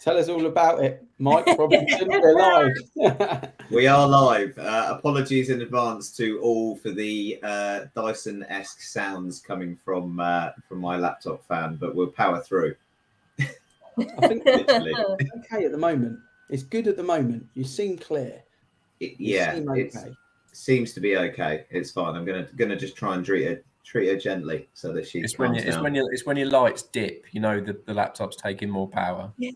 Tell us all about it, Mike Robinson. We're live. We are live. Apologies in advance to all for the Dyson-esque sounds coming from my laptop fan, but we'll power through. I think literally okay at the moment. It's good at the moment. You seem clear. It seems to be okay. It's fine. I'm gonna just try and treat her gently so that she. It's when your lights dip. You know the laptop's taking more power. Yeah.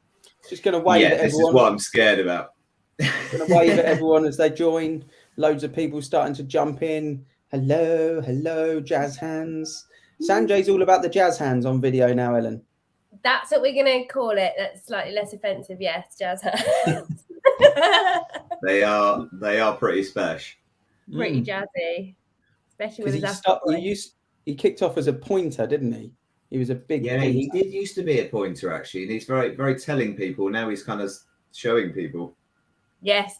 Just going to wave at everyone. This is what I'm scared about. Going to wave at everyone as they join. Loads of people starting to jump in. Hello, jazz hands. Sanjay's all about the jazz hands on video now, Ellen. That's what we're going to call it. That's slightly less offensive, yes, jazz hands. They are pretty special. Pretty jazzy, especially with his Apple. He kicked off as a pointer, didn't he? He was a big pointer. He did used to be a pointer, actually. And he's very, very telling people. Now he's kind of showing people. Yes.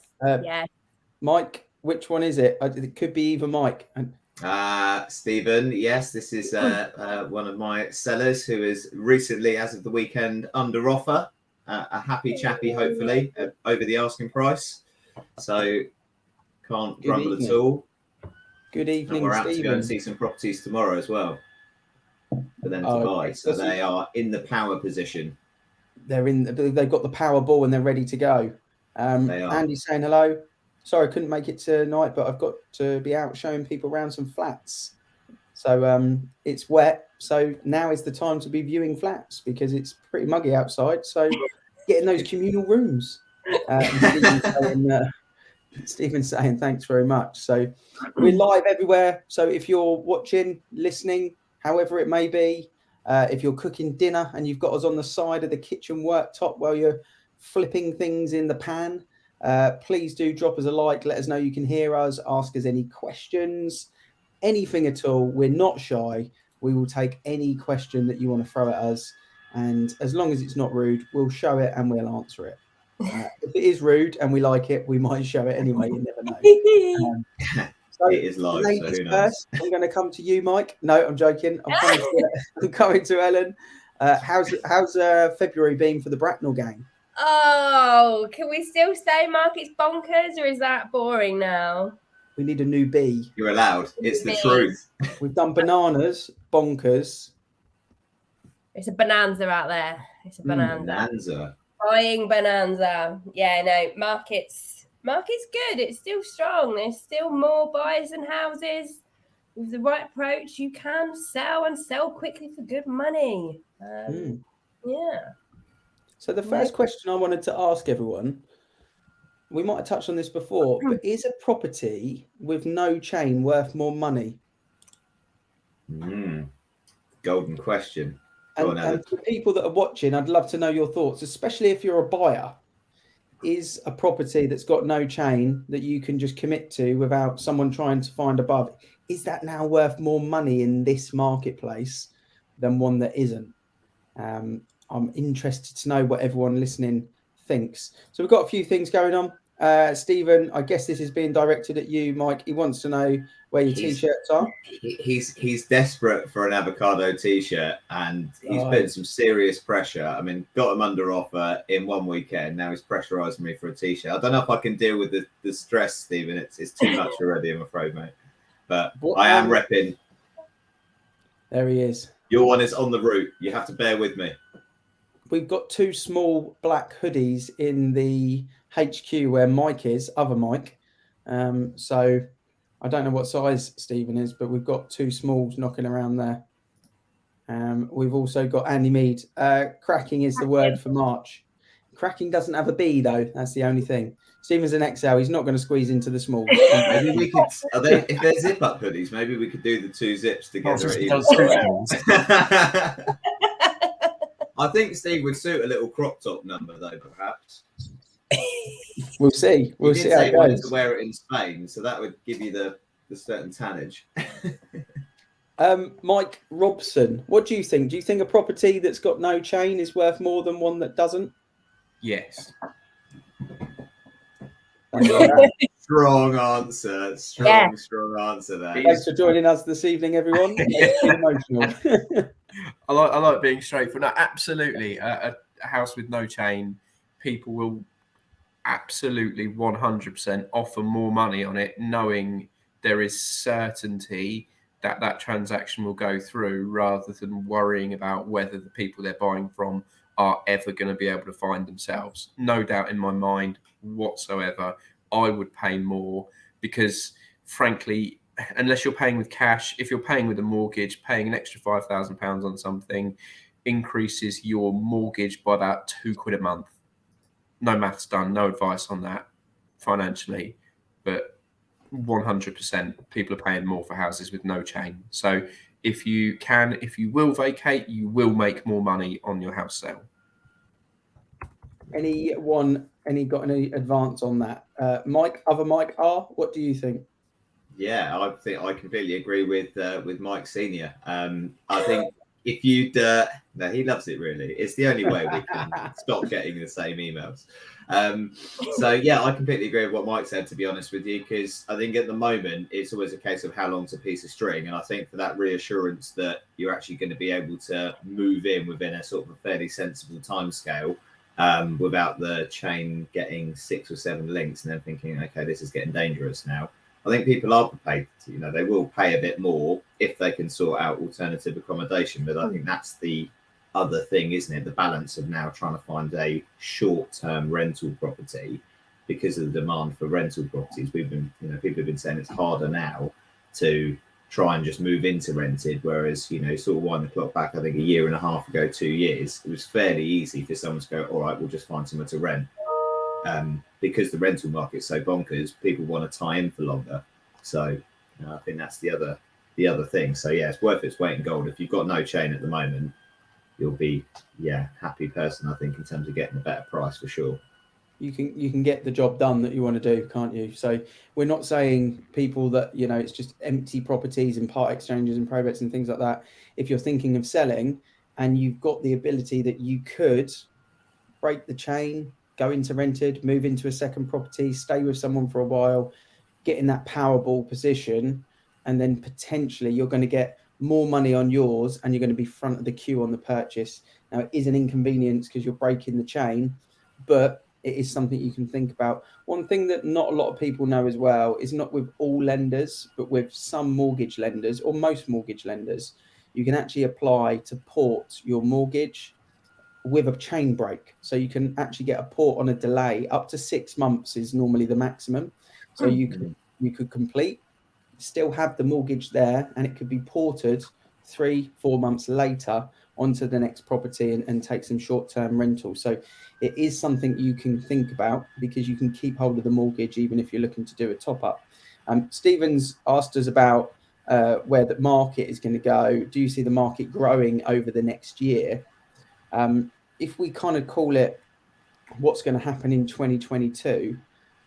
Mike, which one is it? It could be either Mike. Stephen, yes, this is one of my sellers who is recently, as of the weekend, under offer. A happy chappy, hopefully, over the asking price. So can't grumble at all. Good evening, and we're out Stephen. to go and see some properties tomorrow as well for them to buy. So they are in the power position. They've got the power ball and they're ready to go. They are. Andy's saying hello. Sorry, I couldn't make it tonight, but I've got to be out showing people around some flats. So it's wet. So now is the time to be viewing flats because it's pretty muggy outside. So get in those communal rooms. Stephen's saying thanks very much. So we're live everywhere. So if you're watching, listening, however it may be, if you're cooking dinner and you've got us on the side of the kitchen worktop while you're flipping things in the pan, please do drop us a like. Let us know you can hear us. Ask us any questions, anything at all. We're not shy. We will take any question that you want to throw at us. And as long as it's not rude, we'll show it and we'll answer it. If it is rude and we like it, we might show it anyway. You never know. So it is live. So who knows? First, I'm going to come to you, Mike. No, I'm joking. I'm coming to Ellen. How's February been for the Bracknell gang? Oh, can we still say market's bonkers, or is that boring now? We need a new B. You're allowed. It's the truth. We've done bananas, bonkers. It's a bonanza out there. It's a bonanza. Buying bonanza. Yeah, no, market's good. It's still strong. There's still more buyers than houses. With the right approach, you can sell quickly for good money. Yeah. So the first question I wanted to ask everyone, we might have touched on this before, but is a property with no chain worth more money? Golden question. And for people that are watching, I'd love to know your thoughts, especially if you're a buyer. Is a property that's got no chain that you can just commit to without someone trying to find above, is that now worth more money in this marketplace than one that isn't? I'm interested to know what everyone listening thinks. So we've got a few things going on. Stephen, I guess this is being directed at you, Mike. He wants to know where your t-shirts are. He's desperate for an Avocado t-shirt, and he's putting some serious pressure. I mean, got him under offer in one weekend. Now he's pressurising me for a t-shirt. I don't know if I can deal with the stress, Stephen. It's too much already, I'm afraid, mate. But I am repping. There he is. Your one is on the route. You have to bear with me. We've got two small black hoodies in the HQ where Mike is, other Mike. So I don't know what size Stephen is, but we've got two smalls knocking around there. We've also got Andy Mead. Cracking is the word for March. Cracking doesn't have a B though. That's the only thing. Stephen's an XL. He's not going to squeeze into the small. Maybe we could. If they're zip-up hoodies, maybe we could do the two zips together. I think Steve would suit a little crop top number, though, perhaps. We'll see. We'll see how it goes. To wear it in Spain, so that would give you the certain tannage. Mike Robson, what do you think? Do you think a property that's got no chain is worth more than one that doesn't? Yes. Strong answer. Strong answer there. Thanks for joining us this evening, everyone. Emotional. I like being straight. But no, absolutely. A house with no chain people will absolutely 100% offer more money on it, knowing there is certainty that that transaction will go through, rather than worrying about whether the people they're buying from are ever going to be able to find themselves. No doubt in my mind whatsoever, I would pay more, because frankly, unless you're paying with cash, if you're paying with a mortgage, paying an extra £5,000 on something increases your mortgage by about £2 a month. No maths done, no advice on that financially, but 100% people are paying more for houses with no chain. So if you will vacate, you will make more money on your house sale. Any advance on that? Mike R, what do you think? Yeah, I think I completely agree with Mike Senior. I think if you'd no, he loves it really. It's the only way we can stop getting the same emails. So yeah, I completely agree with what Mike said, to be honest with you, because I think at the moment it's always a case of how long's a piece of string, and I think for that reassurance that you're actually going to be able to move in within a sort of a fairly sensible timescale, without the chain getting 6 or 7 links and then thinking, okay, this is getting dangerous now. I think people are prepared to, they will pay a bit more if they can sort out alternative accommodation. But I think that's the other thing, isn't it? The balance of now trying to find a short-term rental property, because of the demand for rental properties. People have been saying it's harder now to try and just move into rented, whereas, sort of wind the clock back, I think a year and a half ago, 2 years, it was fairly easy for someone to go, all right, we'll just find somewhere to rent. Because the rental market's so bonkers, people want to tie in for longer. So I think that's the other thing. So yeah, it's worth its weight in gold. If you've got no chain at the moment, you'll be happy person, I think, in terms of getting a better price for sure. You can get the job done that you want to do, can't you? So we're not saying people that it's just empty properties and part exchanges and probates and things like that. If you're thinking of selling and you've got the ability that you could break the chain, go into rented, move into a second property, stay with someone for a while, get in that Powerball position, and then potentially you're going to get more money on yours and you're going to be front of the queue on the purchase. Now, it is an inconvenience because you're breaking the chain, but it is something you can think about. One thing that not a lot of people know as well is, not with all lenders, but with some mortgage lenders, or most mortgage lenders, you can actually apply to port your mortgage with a chain break. So you can actually get a port on a delay. Up to 6 months is normally the maximum. So you could complete, still have the mortgage there, and it could be ported 3-4 months later onto the next property and take some short-term rental. So it is something you can think about, because you can keep hold of the mortgage even if you're looking to do a top-up. Stephen's asked us about where the market is going to go. Do you see the market growing over the next year? If we kind of call it what's going to happen in 2022,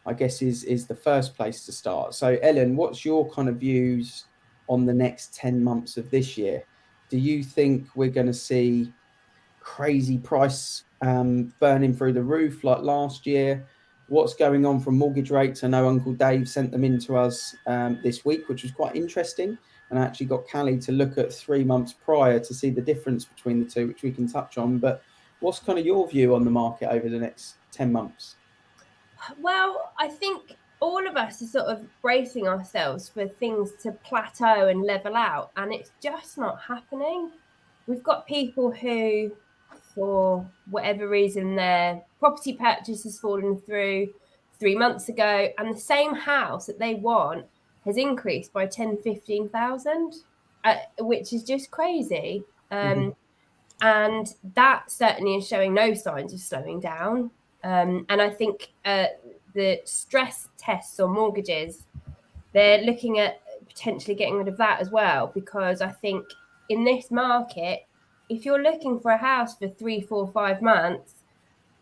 I guess is the first place to start. So Ellen, what's your kind of views on the next 10 months of this year? Do you think we're going to see crazy price burning through the roof like last year? What's going on from mortgage rates? I know Uncle Dave sent them in to us this week, which was quite interesting. And I actually got Callie to look at 3 months prior to see the difference between the two, which we can touch on. But what's kind of your view on the market over the next 10 months? Well, I think all of us are sort of bracing ourselves for things to plateau and level out, and it's just not happening. We've got people who, for whatever reason, their property purchase has fallen through 3 months ago, and the same house that they want has increased by 10,000-15,000, which is just crazy. And that certainly is showing no signs of slowing down. And I think the stress tests on mortgages, they're looking at potentially getting rid of that as well, because I think in this market, if you're looking for a house for 3, 4, 5 months,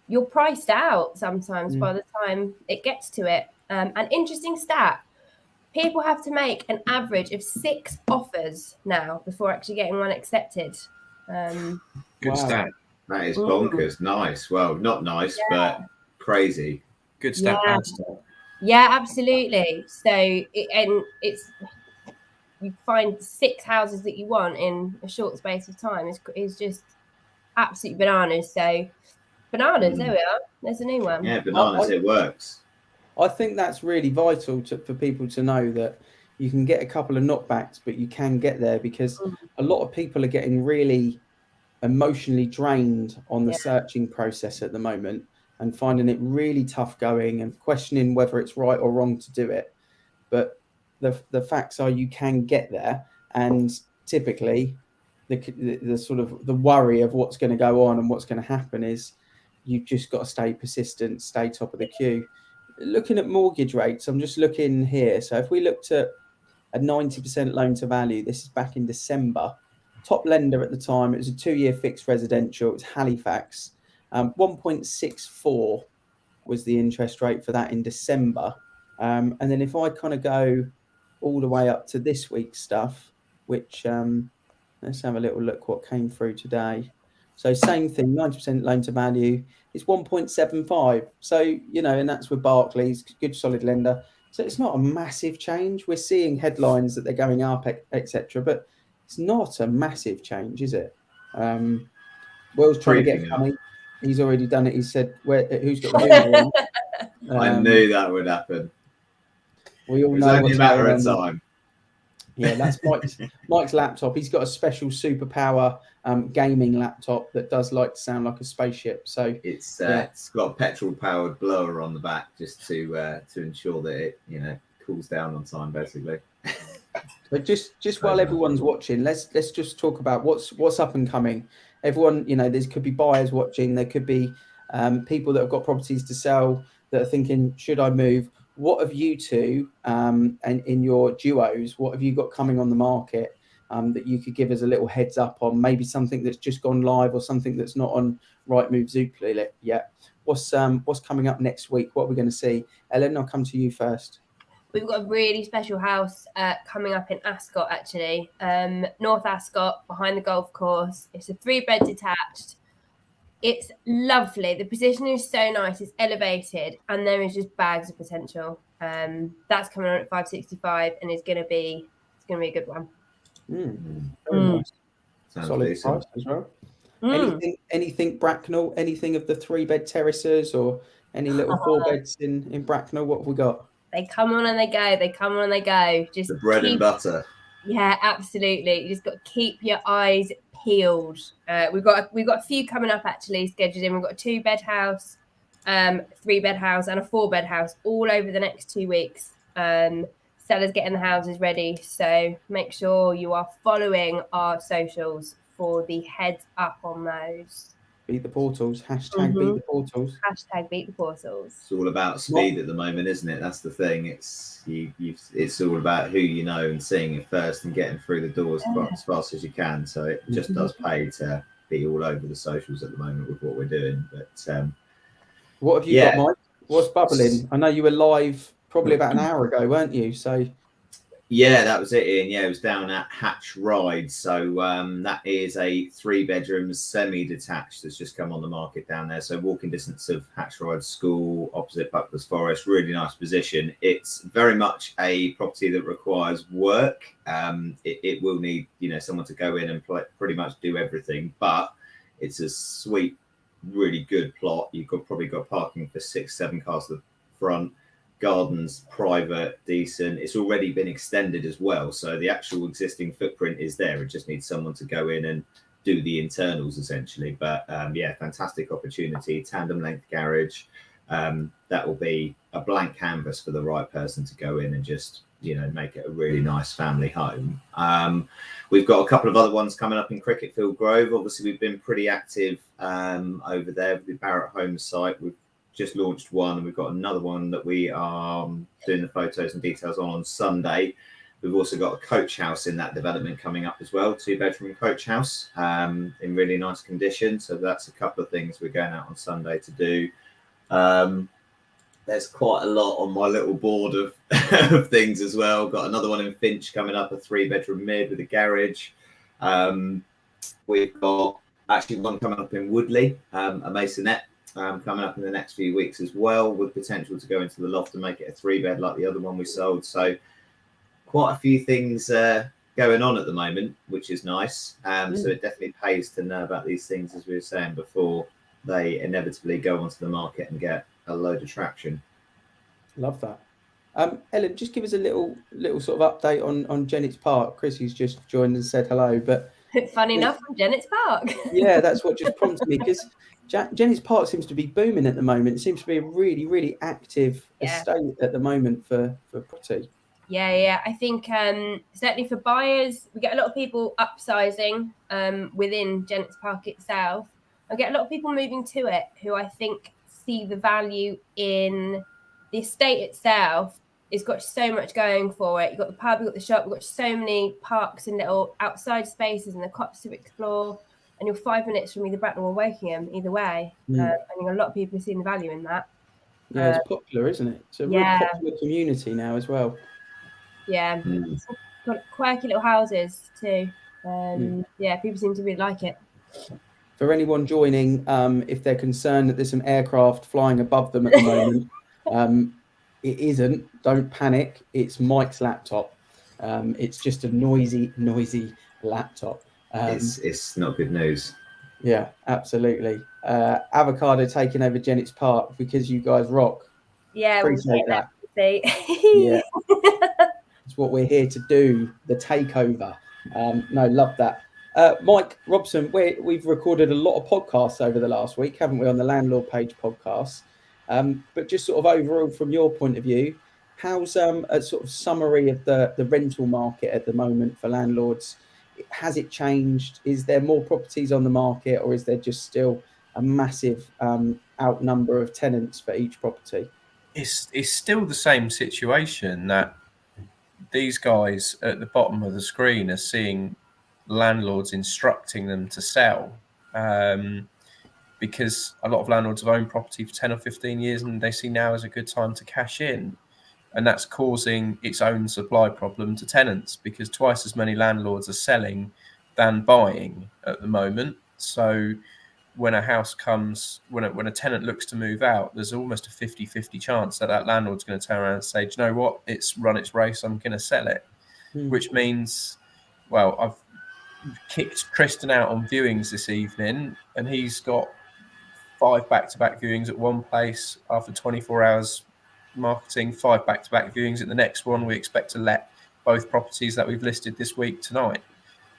you're priced out sometimes by the time it gets to it. An interesting stat, people have to make an average of 6 offers now before actually getting one accepted. Good stat. That is bonkers. Nice. Well, not nice, but crazy. Good stat. Yeah, absolutely. So, it's you find 6 houses that you want in a short space of time is just absolutely bananas. So, Bananas, there we are. There's a new one. Yeah, bananas, it works. I think that's really vital for people to know that you can get a couple of knockbacks, but you can get there, because a lot of people are getting really emotionally drained on the searching process at the moment and finding it really tough going and questioning whether it's right or wrong to do it. But the facts are you can get there, and typically the sort of the worry of what's going to go on and what's going to happen is you've just got to stay persistent, stay top of the queue. Looking at mortgage rates, I'm just looking here. So if we looked at a 90% loan to value, this is back in December. Top lender at the time, it was a 2-year fixed residential. It was Halifax. 1.64 was the interest rate for that in December. And then if I kind of go all the way up to this week's stuff, which let's have a little look what came through today. So same thing, 90% loan to value. It's 1.75. So, you know, and that's with Barclays, good solid lender. So it's not a massive change. We're seeing headlines that they're going up, etc. But it's not a massive change, is it? Will's trying to get funny. He's already done it. He said, who's got the Google on? I knew that would happen. We all know it's only a matter of time. Yeah, that's Mike's laptop. He's got a special superpower gaming laptop that does like to sound like a spaceship. So it's got a petrol powered blower on the back just to ensure that it, you know, cools down on time, basically. But just while everyone's watching, let's just talk about what's up and coming. Everyone, you know, there could be buyers watching. There could be people that have got properties to sell that are thinking, should I move? What have you two, and in your duos, what have you got coming on the market that you could give us a little heads up on? Maybe something that's just gone live or something that's not on Rightmove Zoopla yet. What's coming up next week? What are we going to see? Ellen, I'll come to you first. We've got a really special house coming up in Ascot, actually. North Ascot, behind the golf course. It's a 3-bed detached. It's lovely. The position is so nice. It's elevated, and there is just bags of potential. That's coming on at 565, and it's going to be a good one. Very nice. Sounds solid decent. price as well. Anything Bracknell? Anything of the 3-bed terraces or any little 4 beds in Bracknell? What have we got? They come on and they go. They come on and they go. Just the bread and butter. Yeah, absolutely. You just got to keep your eyes peeled. We've got a few coming up actually scheduled in. We've got a 2-bed house, 3-bed house, and a 4-bed house all over the next 2 weeks. Sellers getting the houses ready, so make sure you are following our socials for the heads up on those. Beat the portals. Hashtag beat the portals. Hashtag beat the portals. It's all about speed at the moment, isn't it? That's the thing. It's all about who you know and seeing it first and getting through the doors as fast as you can. So it just does pay to be all over the socials at the moment with what we're doing. But what have you got, Mike? What's bubbling? I know you were live probably about an hour ago, weren't you? So yeah, that was it, Ian. Yeah, it was down at Hatch Ride. So that is a 3-bedroom semi-detached that's just come on the market down there. So walking distance of Hatch Ride School, opposite Bucklers Forest. Really nice position. It's very much a property that requires work. It will need, you know, someone to go in and pretty much do everything. But it's a sweet, really good plot. You've probably got parking for 6-7 cars at the front. Gardens, private, decent. It's already been extended as well, so the actual existing footprint is there. It just needs someone to go in and do the internals essentially. But yeah, fantastic opportunity. Tandem length garage. That will be a blank canvas for the right person to go in and just, you know, make it a really nice family home. We've got a couple of other ones coming up in Cricketfield Grove. Obviously, we've been pretty active over there with the Barrett Homes site. We've just launched one, and we've got another one that we are doing the photos and details on Sunday. We've also got a coach house in that development coming up as well, 2-bedroom coach house in really nice condition. So that's a couple of things we're going out on Sunday to do. There's quite a lot on my little board of things as well. Got another one in Finch coming up, a 3-bedroom mid with a garage. We've got actually one coming up in Woodley, a masonette. Coming up in the next few weeks as well, with potential to go into the loft and make it a 3-bed like the other one we sold. So quite a few things going on at the moment, which is nice. So it definitely pays to know about these things, as we were saying before, they inevitably go onto the market and get a load of traction. Love that. Ellen, just give us a little sort of update on Jennett's Park. Chrissy's just joined and said hello, but funny enough, from Jennett's Park. Yeah, that's what just prompted me, because Jennett's Park seems to be booming at the moment. It seems to be a really, really active estate at the moment for property. Yeah. I think certainly for buyers, we get a lot of people upsizing within Jennett's Park itself. I get a lot of people moving to it who I think see the value in the estate itself. It's got so much going for it. You've got the pub, you've got the shop, you've got so many parks and little outside spaces and the copse to explore. And you're 5 minutes from either Bracknell or Wokingham, either way. I think a lot of people are seeing the value in that. Yeah, it's popular, isn't it? It's a real popular community now as well. Yeah, it's got quirky little houses too. Yeah, people seem to really like it. For anyone joining, if they're concerned that there's some aircraft flying above them at the moment, it isn't. Don't panic. It's Mike's laptop. It's just a noisy laptop. It's not good news. Yeah, absolutely. Avocado taking over Jennett's Park because you guys rock. Yeah, appreciate that. Yeah. It's what we're here to do, the takeover. No, love that. Mike Robson, we've recorded a lot of podcasts over the last week, haven't we, on the Landlord Page podcast? But just sort of overall, from your point of view, how's a sort of summary of the rental market at the moment for landlords? Has it changed? Is there more properties on the market, or is there just still a massive outnumber of tenants for each property? It's still the same situation, that these guys at the bottom of the screen are seeing landlords instructing them to sell, because a lot of landlords have owned property for 10 or 15 years and they see now as a good time to cash in. And that's causing its own supply problem to tenants, because twice as many landlords are selling than buying at the moment. So when a house comes, when a tenant looks to move out, there's almost a 50-50 chance that landlord's going to turn around and say, do you know what, it's run its race, I'm going to sell it. Which means, well, I've kicked Tristan out on viewings this evening, and he's got 5 back-to-back viewings at one place after 24 hours marketing, 5 back-to-back viewings at the next one. We expect to let both properties that we've listed this week tonight.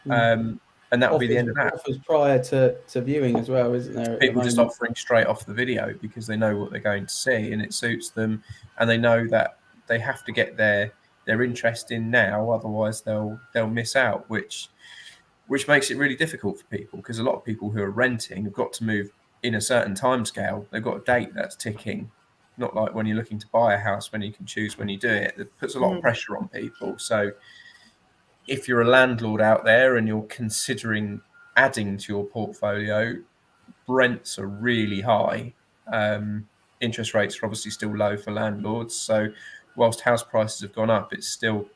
And that will be the end of that. Offers prior to viewing as well, isn't there? People just offering straight off the video because they know what they're going to see and it suits them, and they know that they have to get their interest in now, otherwise they'll miss out, which makes it really difficult for people, because a lot of people who are renting have got to move in a certain time scale. They've got a date that's ticking. Not like when you're looking to buy a house, when you can choose when you do it. It puts a lot of pressure on people. So if you're a landlord out there and you're considering adding to your portfolio, rents are really high. Interest rates are obviously still low for landlords. So whilst house prices have gone up, it's still...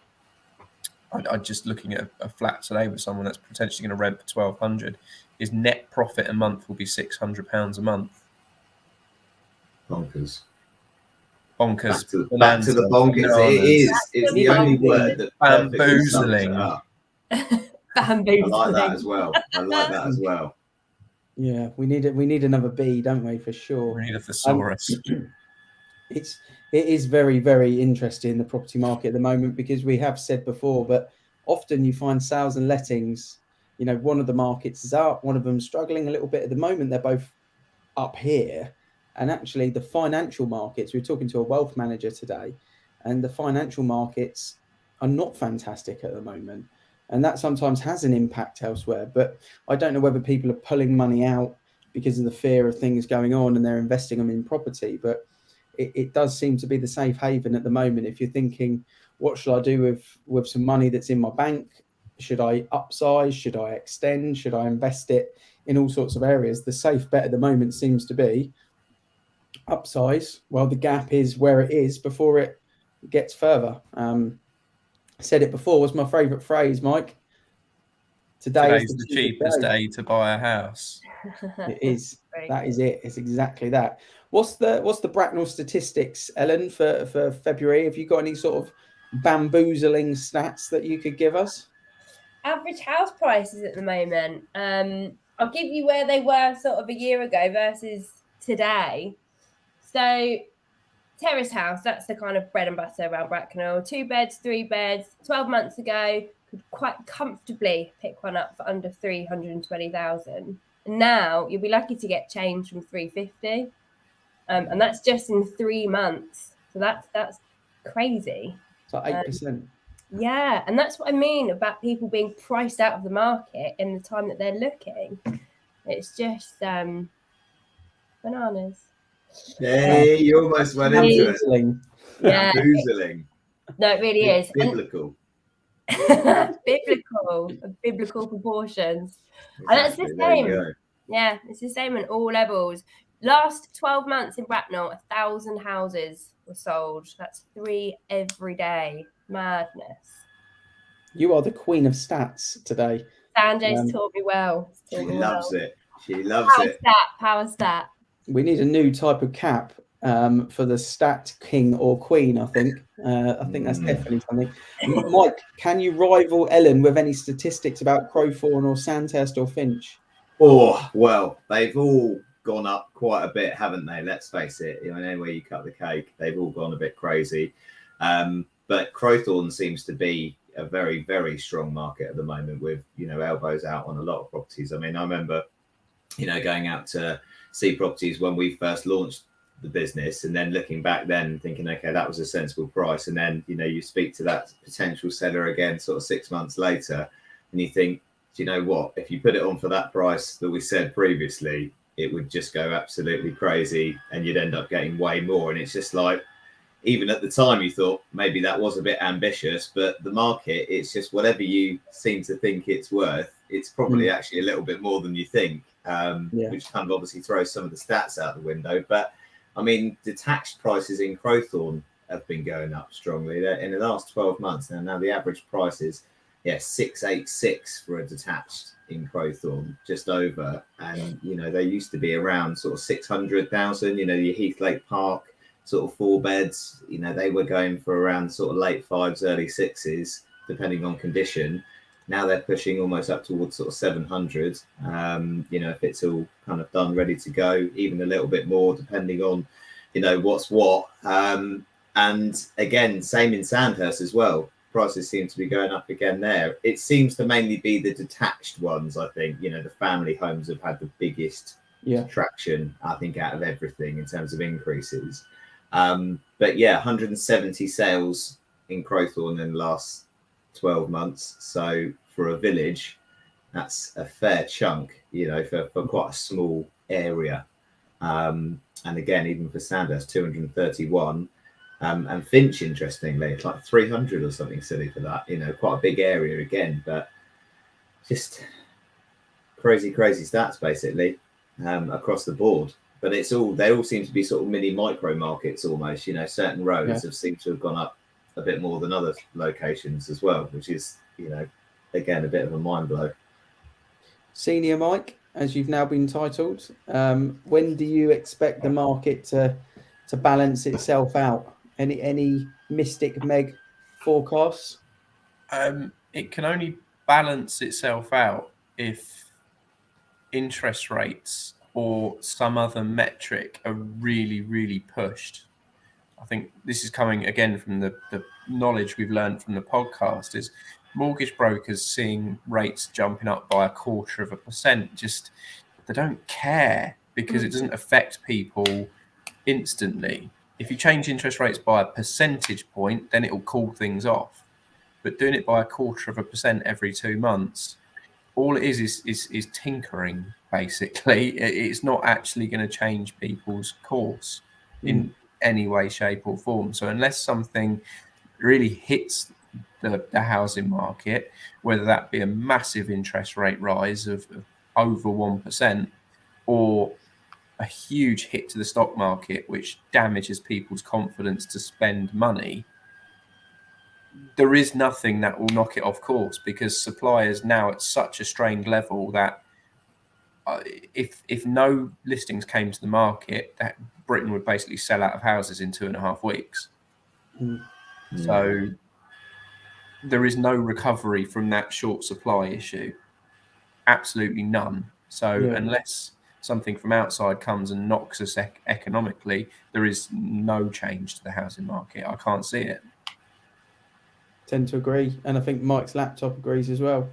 I'm just looking at a flat today with someone that's potentially going to rent for $1,200. His net profit a month will be £600 a month. Bonkers. Back to the bonkers. It's the only word that bamboozling. Bamboozling. I like that as well. Yeah, we need another B, don't we, for sure? We need a thesaurus. It is very, very interesting, the property market at the moment, because we have said before, but often you find sales and lettings, one of the markets is up, one of them struggling a little bit at the moment. They're both up here. And actually the financial markets, we were talking to a wealth manager today, and the financial markets are not fantastic at the moment. And that sometimes has an impact elsewhere. But I don't know whether people are pulling money out because of the fear of things going on and they're investing them in property. But it does seem to be the safe haven at the moment. If you're thinking, what should I do with some money that's in my bank? Should I upsize? Should I extend? Should I invest it in all sorts of areas? The safe bet at the moment seems to be upsize. Well, the gap is where it is before it gets further. Said it before, was my favourite phrase, Mike. Today is the cheapest day to buy a house. It is. That is it. It's exactly that. What's the Bracknell statistics, Ellen, for February? Have you got any sort of bamboozling stats that you could give us? Average house prices at the moment. I'll give you where they were sort of a year ago versus today. So terrace house, that's the kind of bread and butter around Bracknell. 2 beds, 3 beds. 12 months ago, could quite comfortably pick one up for under 320,000. And now you'll be lucky to get change from 350. And that's just in 3 months. So that's crazy. So 8%. Yeah, and that's what I mean about people being priced out of the market in the time that they're looking. It's just bananas. Hey, you almost went into it. Yeah. Boozling. No, it really is. Biblical. Biblical proportions. Exactly. And that's the same. Yeah, it's the same on all levels. Last 12 months in Bracknell, 1,000 houses were sold. That's 3 every day. Madness. You are the queen of stats today. Sanjay's taught me well. She loves it. She loves it. Power stat. We need a new type of cap for the stat king or queen, I think. I think that's definitely something. Mike, can you rival Ellen with any statistics about Crowthorne or Sandhurst or Finch? Oh, well, they've all gone up quite a bit, haven't they? Let's face it. Anywhere you cut the cake, they've all gone a bit crazy. But Crowthorne seems to be a very, very strong market at the moment with, elbows out on a lot of properties. I mean, I remember, going out to see properties when we first launched the business and then looking back then thinking, okay, that was a sensible price. And then, you speak to that potential seller again, sort of 6 months later, and you think, do you know what? If you put it on for that price that we said previously, it would just go absolutely crazy and you'd end up getting way more. And it's just like, even at the time you thought maybe that was a bit ambitious, but the market, it's just whatever you seem to think it's worth, it's probably actually a little bit more than you think, which kind of obviously throws some of the stats out the window. But I mean, detached prices in Crowthorne have been going up strongly. In the last 12 months now the average price is 686 for a detached in Crowthorne, just over. And they used to be around sort of 600,000. Your Heathlake Park sort of 4 beds, they were going for around sort of late 5s, early 6s, depending on condition. Now they're pushing almost up towards sort of 700. If it's all kind of done, ready to go, even a little bit more, depending on, what's what. And again, same in Sandhurst as well. Prices seem to be going up again there. It seems to mainly be the detached ones, I think. The family homes have had the biggest traction, I think, out of everything in terms of increases. But 170 sales in Crowthorne in the last 12 months. So for a village, that's a fair chunk, for quite a small area. And again, even for Sandhurst, 231. And Finch, interestingly, it's like 300 or something silly for that. Quite a big area again, but just crazy stats basically across the board. But they all seem to be sort of mini micro markets almost. Certain roads have seemed to have gone up a bit more than other locations as well, which is, again, a bit of a mind blow. Senior Mike, as you've now been titled, when do you expect the market to balance itself out? Any Mystic Meg forecasts? It can only balance itself out if interest rates or some other metric are really, really pushed. I think this is coming again from the knowledge we've learned from the podcast, is mortgage brokers seeing rates jumping up by 0.25%. Just, they don't care because it doesn't affect people instantly. If you change interest rates by a percentage point, then it will cool things off. But doing it by 0.25% every 2 months, all it is tinkering, basically. It's not actually going to change people's course in any way, shape or form. So unless something really hits the housing market, whether that be a massive interest rate rise of over 1% or a huge hit to the stock market, which damages people's confidence to spend money, there is nothing that will knock it off course, because supply is now at such a strained level that if no listings came to the market, that Britain would basically sell out of houses in 2.5 weeks. So there is no recovery from that short supply issue. Absolutely none. So unless something from outside comes and knocks us economically, there is no change to the housing market. I can't see it. Tend to agree, and I think Mike's laptop agrees as well.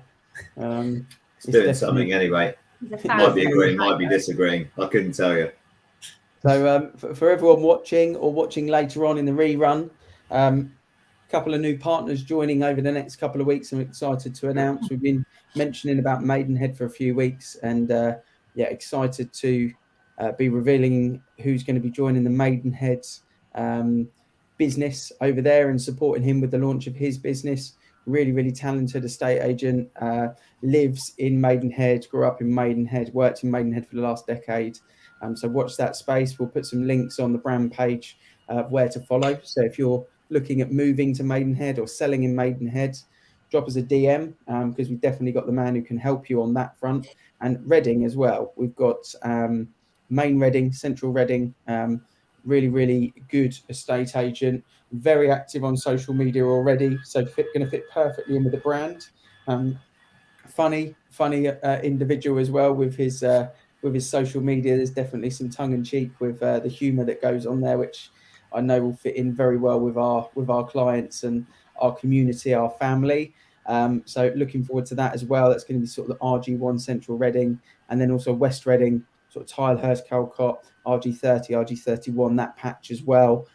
It's doing something anyway. Might be agreeing, might be disagreeing. I couldn't tell you. So for everyone watching or watching later on in the rerun, a couple of new partners joining over the next couple of weeks. I'm excited to announce. We've been mentioning about Maidenhead for a few weeks, and excited to be revealing who's going to be joining the Maidenhead business over there and supporting him with the launch of his business. Really talented estate agent, lives in Maidenhead, grew up in Maidenhead, worked in Maidenhead for the last decade. So watch that space. We'll put some links on the brand page of where to follow. So if you're looking at moving to Maidenhead or selling in Maidenhead, drop us a DM, because we've definitely got the man who can help you on that front. And Reading as well. We've got main Reading, central Reading, really good estate agent, very active on social media already. So going to fit perfectly in with the brand. Funny individual as well with his social media. There's definitely some tongue in cheek with the humour that goes on there, which I know will fit in very well with our clients and our community, our family. So looking forward to that as well. That's going to be sort of the RG1 Central Reading, and then also West Reading, sort of Tilehurst, Calcott, RG30, RG31, that patch as well.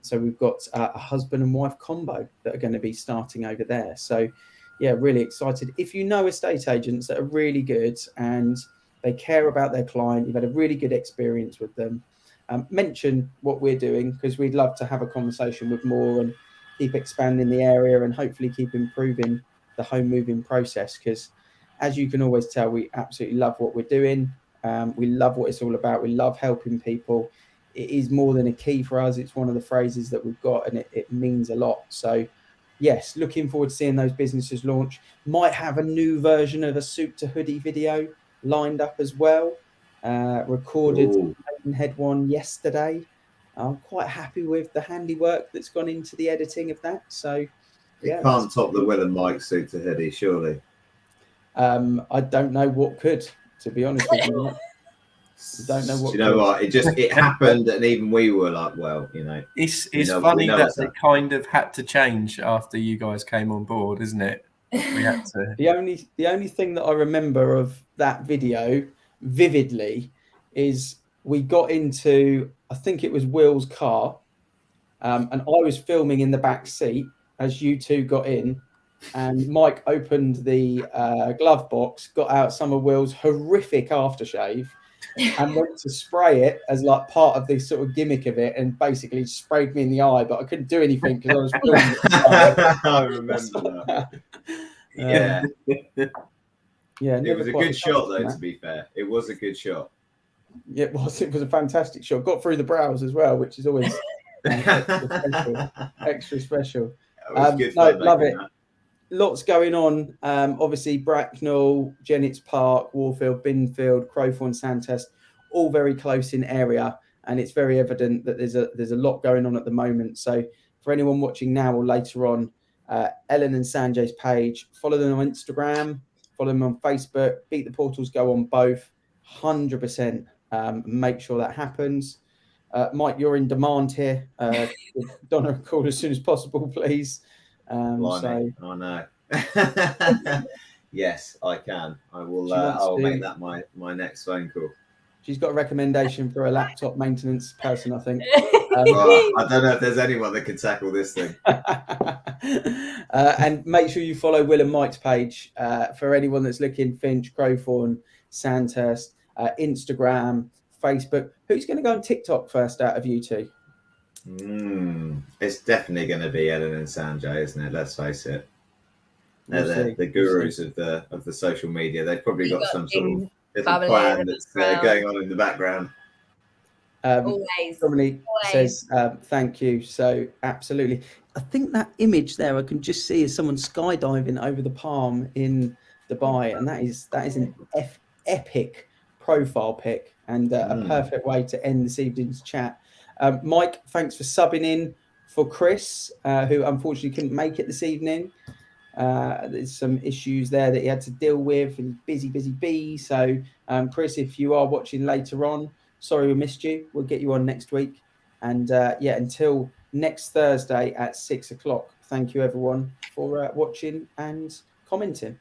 So we've got a husband and wife combo that are going to be starting over there. So yeah, really excited. If you know estate agents that are really good and they care about their client, you've had a really good experience with them, mention what we're doing, because we'd love to have a conversation with more and keep expanding the area and hopefully keep improving the home moving process. Because as you can always tell, we absolutely love what we're doing. We love what it's all about. We love helping people. It is more than a key for us. It's one of the phrases that we've got, and it means a lot. So yes, looking forward to seeing those businesses launch. Might have a new version of a suit to hoodie video lined up as well. Recorded Maidenhead one yesterday. I'm quite happy with the handiwork that's gone into the editing of that. So yeah, it can't top the Will and Mike suit to hoodie, surely. I don't know what could, to be honest with you. I don't know what. Do you know what? It happened, and even we were like, well, it's funny that it kind of had to change after you guys came on board, isn't it? We had to. The only thing that I remember of that video vividly is we got into, I think it was Will's car, and I was filming in the back seat as you two got in, and Mike opened the glove box, got out some of Will's horrific aftershave, and went to spray it as like part of the sort of gimmick of it, and basically sprayed me in the eye, but I couldn't do anything because I was filming it. I remember that. Yeah. It was a good shot, though, to be fair. It was a good shot. Yeah, it was a fantastic shot. Got through the brows as well, which is always extra special. Love it. Lots going on. Obviously, Bracknell, Jennings Park, Warfield, Binfield, Crowthorne, Sandhurst, all very close in area, and it's very evident that there's a lot going on at the moment. So for anyone watching now or later on, Ellen and Sanjay's page, follow them on Instagram, follow them on Facebook. Beat the Portals go on both, 100%. Make sure that happens. Mike, you're in demand here. Donna a call as soon as possible, please. I know. Yes, I can. I will. I'll make that my next phone call. She's got a recommendation for a laptop maintenance person, I think. I don't know if there's anyone that can tackle this thing. And make sure you follow Will and Mike's page for anyone that's looking. Finch, Crowthorne, Sandhurst, Instagram, Facebook. Who's going to go on TikTok first out of you two? It's definitely going to be Ellen and Sanjay, isn't it? Let's face it. They're the gurus of the social media. They've probably got some sort of little plan that's going on in the background. Somebody says thank you. So absolutely. I think that image there I can just see is someone skydiving over the palm in Dubai, and that is an epic profile pic and a perfect way to end this evening's chat. Mike, thanks for subbing in for Chris, who unfortunately couldn't make it this evening. There's some issues there that he had to deal with, and busy bee. So, Chris, if you are watching later on, sorry we missed you. We'll get you on next week. And until next Thursday at 6 o'clock, thank you everyone for watching and commenting.